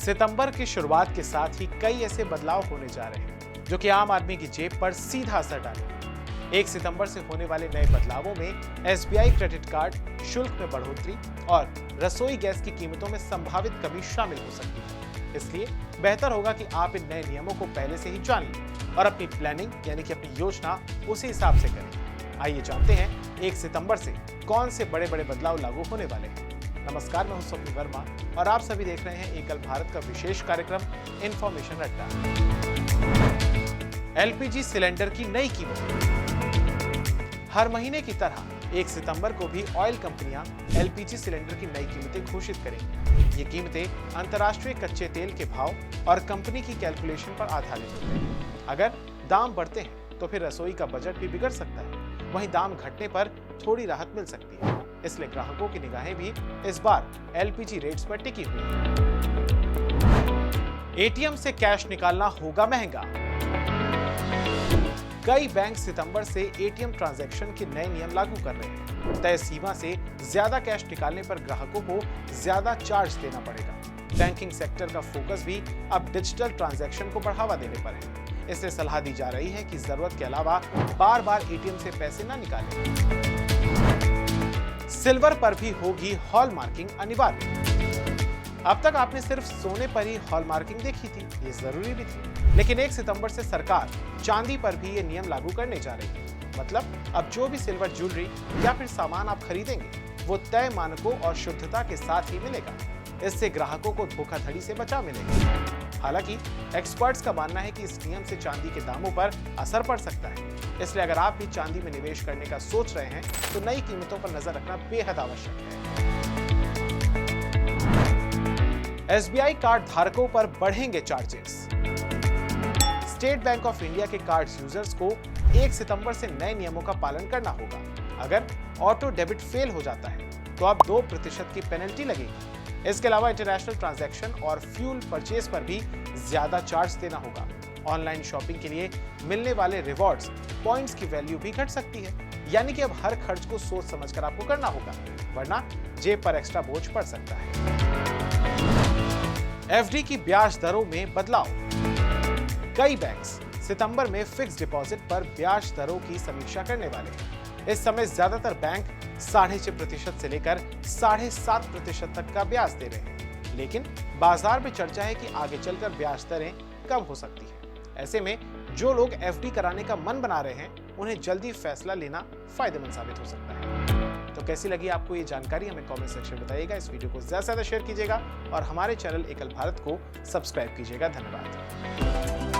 सितंबर की शुरुआत के साथ ही कई ऐसे बदलाव होने जा रहे हैं जो कि आम आदमी की जेब पर सीधा असर डालेंगे। 1 सितंबर से होने वाले नए बदलावों में एसबीआई क्रेडिट कार्ड शुल्क में बढ़ोतरी और रसोई गैस की कीमतों में संभावित कमी शामिल हो सकती है। इसलिए बेहतर होगा कि आप इन नए नियमों को पहले से ही जान लें और अपनी प्लानिंग यानी कि अपनी योजना उसी हिसाब से करें। आइए जानते हैं 1 सितंबर से कौन से बड़े-बड़े बदलाव लागू होने वाले हैं। नमस्कार, मैं हूं स्वप्न वर्मा और आप सभी देख रहे हैं एकल भारत का विशेष कार्यक्रम इंफॉर्मेशन अड्डा। एलपीजी सिलेंडर की नई कीमत। हर महीने की तरह 1 सितंबर को भी ऑयल कंपनियां एलपीजी सिलेंडर की नई कीमतें घोषित करेंगी। ये कीमतें अंतर्राष्ट्रीय कच्चे तेल के भाव और कंपनी की कैलकुलेशन पर आधारित होते हैं। अगर दाम बढ़ते हैं तो फिर रसोई का बजट भी बिगड़ सकता है, वहीं दाम घटने पर थोड़ी राहत मिल सकती है। इसलिए ग्राहकों की निगाहें भी इस बार एलपीजी रेट्स पर टिकी हुई हैं। एटीएम से कैश निकालना होगा महंगा। कई बैंक सितंबर से एटीएम ट्रांजैक्शन के नए नियम लागू कर रहे हैं। तय सीमा से ज्यादा कैश निकालने पर ग्राहकों को ज्यादा चार्ज देना पड़ेगा। बैंकिंग सेक्टर का फोकस भी अब डिजिटल ट्रांजैक्शन को बढ़ावा देने पर है। इसलिए सलाह दी जा रही है कि जरूरत के अलावा बार-बार एटीएम से पैसे न निकालें। सिल्वर पर भी होगी हॉलमार्किंग अनिवार्य। अब तक आपने सिर्फ सोने पर ही हॉलमार्किंग देखी थी, ये जरूरी भी थी, लेकिन 1 सितंबर से सरकार चांदी पर भी ये नियम लागू करने जा रही है। मतलब अब जो भी सिल्वर ज्वेलरी या फिर सामान आप खरीदेंगे वो तय मानकों और शुद्धता के साथ ही मिलेगा। इससे ग्राहकों को धोखाधड़ी से बचाव मिलेगा। हालांकि एक्सपर्ट्स का मानना है कि इस नियम से चांदी के दामों पर असर पड़ सकता है। इसलिए अगर आप भी चांदी में निवेश करने का सोच रहे हैं तो नई कीमतों पर नजर रखना बेहद आवश्यक है। एसबीआई कार्ड धारकों पर बढ़ेंगे charges. State bank of India के कार्ड यूजर्स को 1 सितंबर से नए नियमों का पालन करना होगा। अगर ऑटो डेबिट फेल हो जाता है तो अब 2% की पेनल्टी लगेगी। इसके अलावा इंटरनेशनल ट्रांजैक्शन और फ्यूल परचेज पर भी ज्यादा चार्ज देना होगा। ऑनलाइन शॉपिंग के लिए मिलने वाले रिवॉर्ड्स पॉइंट्स की वैल्यू भी घट सकती है। यानी कि अब हर खर्च को सोच समझकर आपको करना होगा, वरना जेब पर एक्स्ट्रा बोझ पड़ सकता है। एफडी की ब्याज दरों में बदलाव। कई बैंक्स सितंबर में फिक्स डिपॉजिट पर ब्याज दरों की समीक्षा करने वाले हैं। इस समय ज्यादातर बैंक 6.5% से लेकर 7.5% तक का ब्याज दे रहे हैं, लेकिन बाजार में चर्चा है कि आगे चलकर ब्याज दरें कम हो सकती है। ऐसे में जो लोग एफडी कराने का मन बना रहे हैं उन्हें जल्दी फैसला लेना फायदेमंद साबित हो सकता है। तो कैसी लगी आपको ये जानकारी, हमें कमेंट सेक्शन में बताइएगा। इस वीडियो को ज्यादा से ज्यादा शेयर कीजिएगा और हमारे चैनल एकल भारत को सब्सक्राइब कीजिएगा। धन्यवाद।